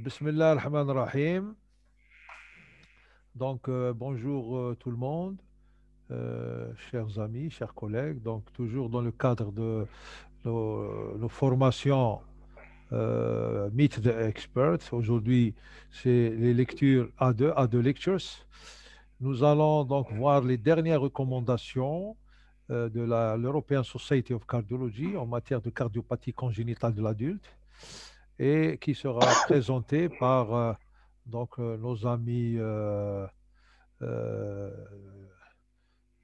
Bismillah ar-Rahman ar-Rahim. Donc, bonjour tout le monde, chers amis, chers collègues. Donc, toujours dans le cadre de nos formations Meet the Experts. Aujourd'hui, c'est les lectures A2 Lectures. Nous allons donc voir les dernières recommandations de l'European Society of Cardiology en matière de cardiopathie congénitale de l'adulte et qui sera présentée par nos amis, euh,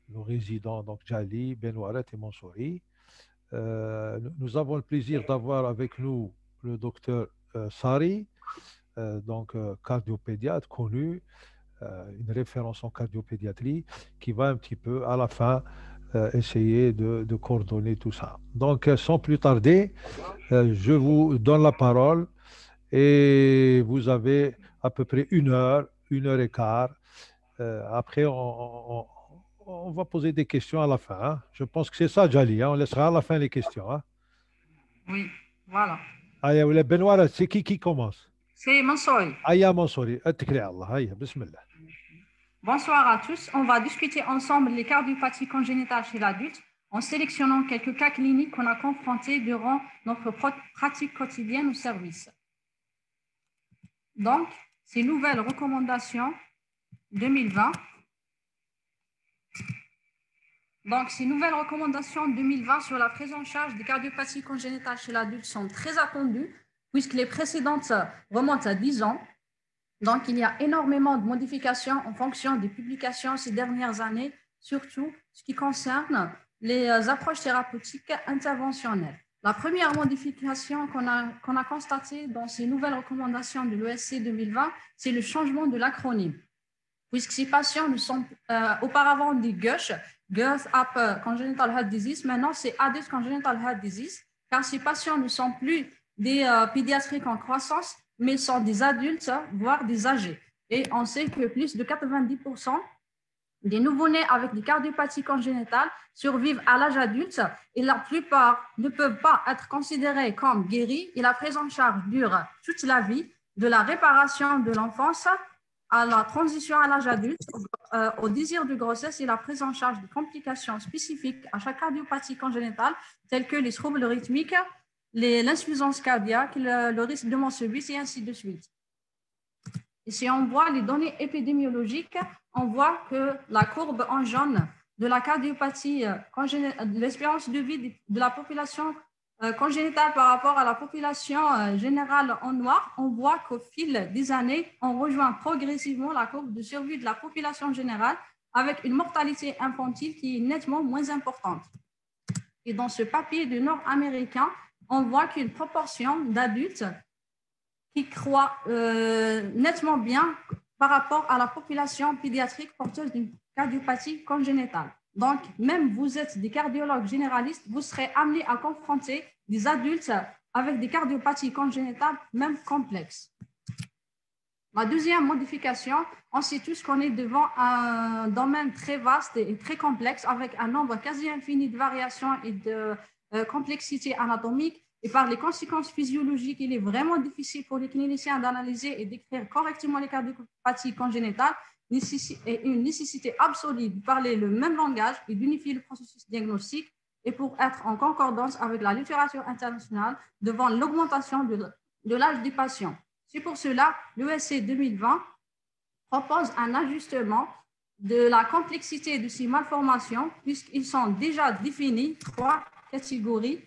nos résidents, donc Jali, Benouaret et Mansouri. Nous avons le plaisir d'avoir avec nous le docteur Sari, cardiopédiatre connu, une référence en cardiopédiatrie, qui va un petit peu à la fin essayer de coordonner tout ça. Donc, sans plus tarder, je vous donne la parole et vous avez à peu près une heure et quart. Après, on va poser des questions à la fin, hein. Je pense que c'est ça, Jali, hein. On laissera à la fin les questions, hein. Oui, voilà. Aya, oula, Benoît, c'est qui commence? C'est Mansouri. Aya Mansouri, attikli Allah. Aya, bismillah. Bonsoir à tous. On va discuter ensemble les cardiopathies congénitales chez l'adulte en sélectionnant quelques cas cliniques qu'on a confrontés durant notre pratique quotidienne au service. Donc, ces nouvelles recommandations 2020. Donc, ces nouvelles recommandations 2020 sur la prise en charge des cardiopathies congénitales chez l'adulte sont très attendues puisque les précédentes remontent à 10 ans. Donc, il y a énormément de modifications en fonction des publications ces dernières années, surtout ce qui concerne les approches thérapeutiques interventionnelles. La première modification qu'on a constatée dans ces nouvelles recommandations de l'ESC 2020, c'est le changement de l'acronyme. Puisque ces patients ne sont auparavant des GUSH, Girth Upper Congenital Heart Disease, maintenant c'est Adult Congenital Heart Disease, car ces patients ne sont plus des pédiatriques en croissance, mais sont des adultes, voire des âgés. Et on sait que plus de 90% des nouveau-nés avec des cardiopathies congénitales survivent à l'âge adulte et la plupart ne peuvent pas être considérés comme guéris et la prise en charge dure toute la vie, de la réparation de l'enfance à la transition à l'âge adulte, au désir de grossesse et la prise en charge de complications spécifiques à chaque cardiopathie congénitale, telles que les troubles rythmiques, l'insuffisance cardiaque, le risque de mort subite et ainsi de suite. Et si on voit les données épidémiologiques, on voit que la courbe en jaune de la cardiopathie, de l'espérance de vie de la population congénitale par rapport à la population générale en noir, on voit qu'au fil des années, on rejoint progressivement la courbe de survie de la population générale avec une mortalité infantile qui est nettement moins importante. Et dans ce papier du Nord-américain, on voit qu'une proportion d'adultes qui croient nettement bien par rapport à la population pédiatrique porteuse d'une cardiopathie congénitale. Donc, même vous êtes des cardiologues généralistes, vous serez amenés à confronter des adultes avec des cardiopathies congénitales, même complexes. La deuxième modification, on sait tous qu'on est devant un domaine très vaste et très complexe avec un nombre quasi infini de variations et de complexité anatomique. Et par les conséquences physiologiques, il est vraiment difficile pour les cliniciens d'analyser et d'écrire correctement les cardiopathies congénitales et une nécessité absolue de parler le même langage et d'unifier le processus diagnostique et pour être en concordance avec la littérature internationale devant l'augmentation de l'âge des patients. C'est pour cela que l'ESC 2020 propose un ajustement de la complexité de ces malformations puisqu'ils sont déjà définis 3 catégories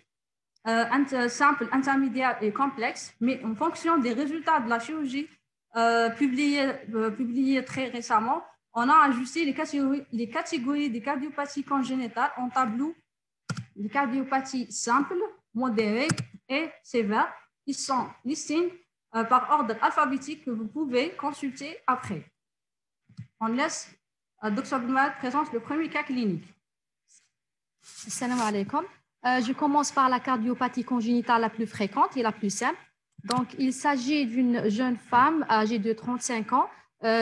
simple, intermédiaire et complexe, mais en fonction des résultats de la chirurgie publiés très récemment, on a ajusté les catégories des cardiopathies congénitales en tableau des cardiopathies simples, modérées et sévères. Ils sont listés par ordre alphabétique que vous pouvez consulter après. On laisse Dr. Boumed présente le premier cas clinique. Assalamu alaikum. Je commence par la cardiopathie congénitale la plus fréquente et la plus simple. Donc, il s'agit d'une jeune femme âgée de 35 ans,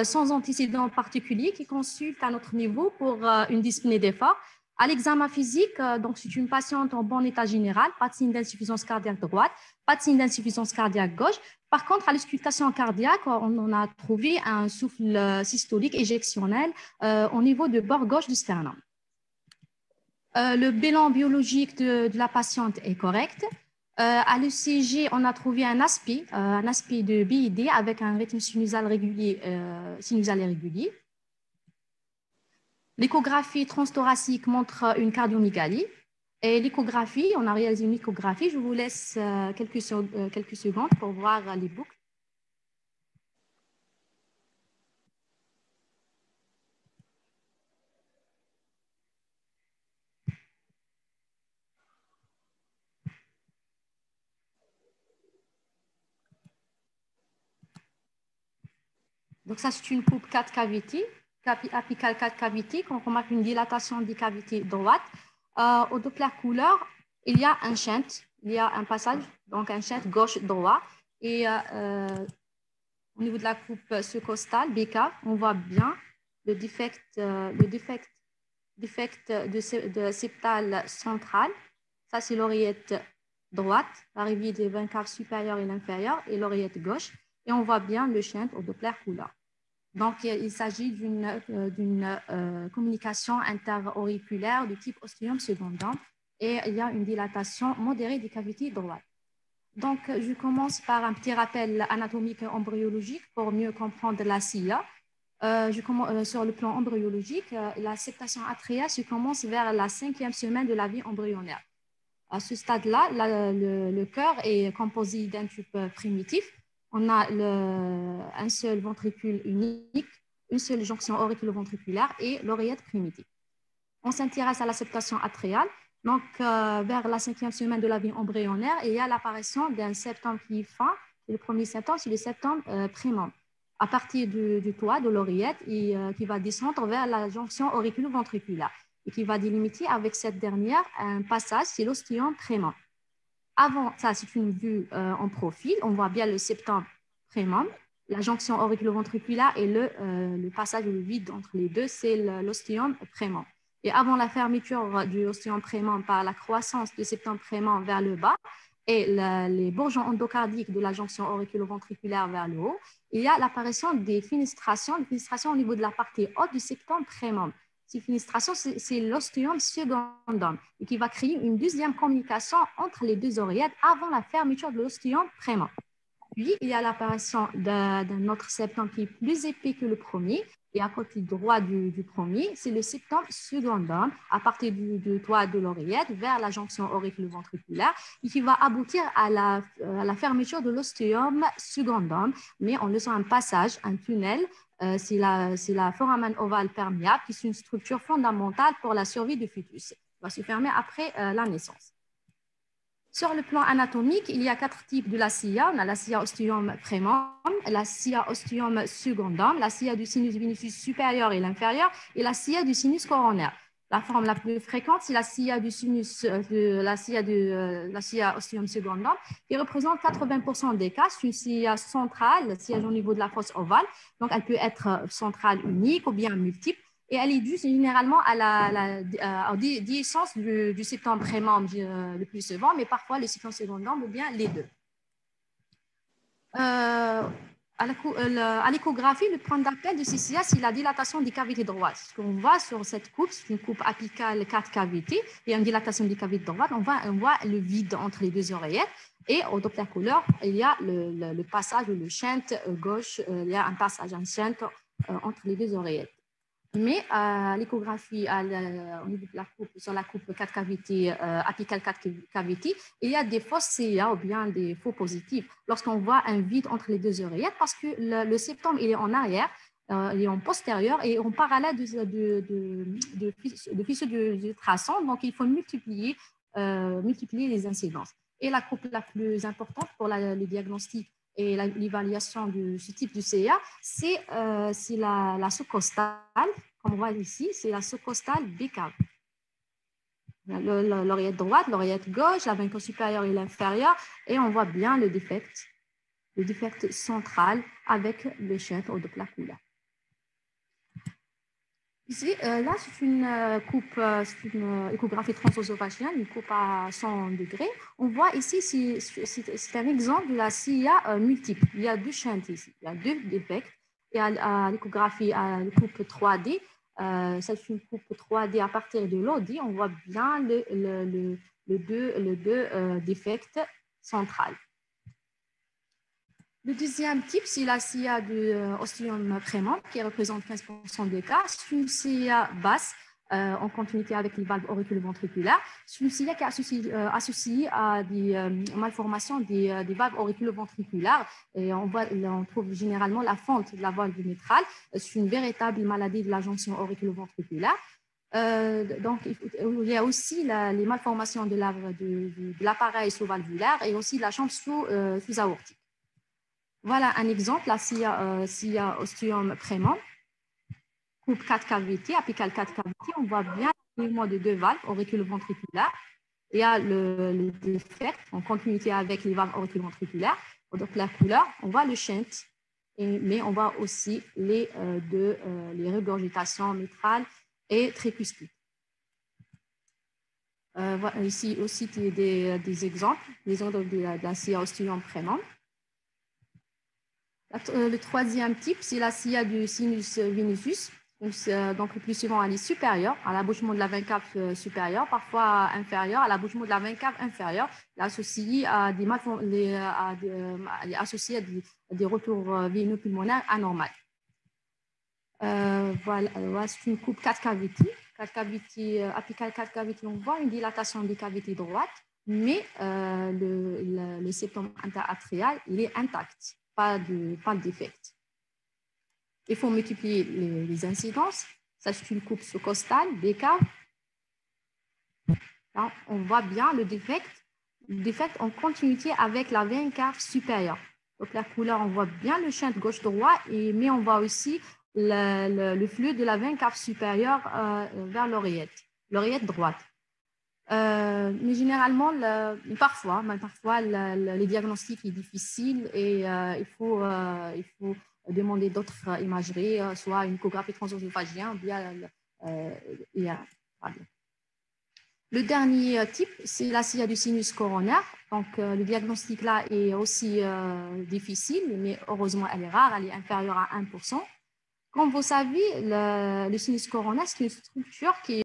sans antécédents particuliers, qui consulte à notre niveau pour une dyspnée d'effort, À l'examen physique, donc c'est une patiente en bon état général, pas de signe d'insuffisance cardiaque droite, pas de signe d'insuffisance cardiaque gauche. Par contre, à l'auscultation cardiaque, on a trouvé un souffle systolique éjectionnel au niveau du bord gauche du sternum. Le bilan biologique de la patiente est correct. À l'ECG, on a trouvé un aspect de BID avec un rythme sinusal et régulier. L'échographie transthoracique montre une cardiomégalie. Et l'échographie, on a réalisé une échographie. Je vous laisse quelques secondes pour voir les boucles. Donc ça, c'est une coupe 4 cavités, apicale 4 cavités. Quand on remarque une dilatation des cavités droites, au Doppler couleur, il y a un shunt, il y a un passage, donc un shunt gauche-droit. Et au niveau de la coupe sous-costale, BK, on voit bien le défect de septale centrale. Ça, c'est l'oreillette droite, l'arrivée des 20 caves supérieures et l'inférieure, et l'oreillette gauche. Et on voit bien le shunt au Doppler couleur. Donc, il s'agit d'une communication interauriculaire du type ostium secundum et il y a une dilatation modérée des cavités droites. Donc, je commence par un petit rappel anatomique embryologique pour mieux comprendre la SIA. Sur le plan embryologique, la septation atréale se commence vers la 5e semaine de la vie embryonnaire. À ce stade-là, le cœur est composé d'un tube primitif. On a un seul ventricule unique, une seule jonction auriculo-ventriculaire et l'oreillette primitive. On s'intéresse à la septation atréale. Donc, vers la 5e semaine de la vie embryonnaire, il y a l'apparition d'un septum qui est fin. Et le premier septum, c'est le septum prémon, à partir du toit de l'oreillette et qui va descendre vers la jonction auriculo-ventriculaire et qui va délimiter avec cette dernière un passage, c'est l'ostium prémon. Avant, ça c'est une vue en profil, on voit bien le septum prémon, la jonction auriculo-ventriculaire et le passage, le vide entre les deux, c'est l'ostium prémon. Et avant la fermeture du ostium prémon par la croissance du septum prémon vers le bas et les bourgeons endocardiques de la jonction auriculo-ventriculaire vers le haut, il y a l'apparition des fenestrations au niveau de la partie haute du septum prémon. Ces fenestrations, c'est l'ostium secundum et qui va créer une deuxième communication entre les deux oreillettes avant la fermeture de l'ostium prémon. Puis, il y a l'apparition d'un autre septum qui est plus épais que le premier. Et à côté droit du premier, c'est le septum secundum à partir du toit de l'oreillette vers la jonction auriculo-ventriculaire et qui va aboutir à la fermeture de l'ostium secundum, mais en laissant un passage, un tunnel. C'est la foramen ovale perméable qui est une structure fondamentale pour la survie du fœtus. Elle va se fermer après la naissance. Sur le plan anatomique, il y a 4 types de la SIA. On a la SIA ostium prémon, la SIA ostium secundum, la SIA du sinus venosus supérieur et l'inférieur et la SIA du sinus coronaire. La forme la plus fréquente, c'est la SIA du sinus, la SIA ostium secundum, qui représente 80% des cas. C'est une SIA centrale, la SIA au niveau de la fosse ovale. Donc, elle peut être centrale unique ou bien multiple. Et elle est due généralement à la déhiscence du septum prémon le plus souvent, mais parfois le septum secundum ou bien les deux. À l'échographie, le point d'appel de CCA, c'est la dilatation des cavités droites. Ce qu'on voit sur cette coupe, c'est une coupe apicale 4 cavités et une dilatation des cavités droites. On voit le vide entre les deux oreillettes. Et au Doppler couleur, il y a le passage, le shunt gauche, il y a un passage, un shunt entre les deux oreillettes. Mais à l'échographie, au niveau de la coupe, sur la coupe 4 cavités, apicale 4 cavités, il y a des fausses CIA ou bien des faux positifs lorsqu'on voit un vide entre les deux oreillettes parce que le septum il est en arrière, il est en postérieur et en parallèle de fissure du traçant. Donc, il faut multiplier les incidences. Et la coupe la plus importante pour le diagnostic et l'évaluation de ce type de CA, c'est la sous-costale, comme on voit ici, c'est la sous-costale bécave. L'oreillette droite, l'oreillette gauche, la veine supérieure et l'inférieure, et on voit bien le défect central avec le shunt au Doppler couleur. Ici, là, c'est une c'est une échographie transœsophagienne, une coupe à 100 degrés. On voit ici, c'est un exemple de la CIA multiple. Il y a deux chaînes ici, il y a deux défects. Et à l'échographie, à la coupe 3D, c'est une coupe 3D à partir de l'OD, on voit bien le deux défects centrales. Le deuxième type, c'est la CIA de Ostium prémant, qui représente 15% des cas. C'est une CIA basse, en continuité avec les valves auriculoventriculaires. C'est une CIA qui est associée à des malformations des valves auriculoventriculaires. Et on trouve généralement la fente de la valve mitrale. C'est une véritable maladie de la jonction auriculoventriculaire. Donc, il y a aussi les malformations de l'appareil sous-valvulaire et aussi de la chambre sous-aortique. Voilà un exemple, la CIA Ostium prémant, coupe 4 cavités, apicale 4 cavités. On voit bien l'alignement de deux valves auriculoventriculaires. Il y a le défect en continuité avec les valves auriculoventriculaires. Donc, la couleur, on voit le shunt, mais on voit aussi les regurgitations mitrales et tricuspides. Voilà, ici aussi des exemples de la CIA Ostium prémant. Le troisième type, c'est la CIA du sinus venosus. Donc, le plus souvent, elle est supérieure à l'abouchement de la veine cave supérieure, parfois inférieure à l'abouchement de la veine cave inférieure, associée à des retours veineux pulmonaires anormaux. Voilà, c'est une coupe 4 cavités. 4 cavités, apicale 4 cavités, on voit une dilatation des cavités droites, mais le septum interatrial, il est intact. Pas de défect. Il faut multiplier les incidences. Ça, c'est une coupe sous-costale, des caves. Là, on voit bien le défect en continuité avec la veine cave supérieure. Donc, la couleur, on voit bien le shunt gauche-droit, mais on voit aussi le flux de la veine cave supérieure vers l'oreillette droite. Mais généralement, parfois, le diagnostic est difficile et il faut demander d'autres imageries, soit une échographie transœsophagienne, bien le dernier type, c'est la CIA du sinus coronaire. Donc, le diagnostic là est aussi difficile, mais heureusement, elle est rare, elle est inférieure à 1%. Comme vous savez, le sinus coronaire, c'est une structure qui est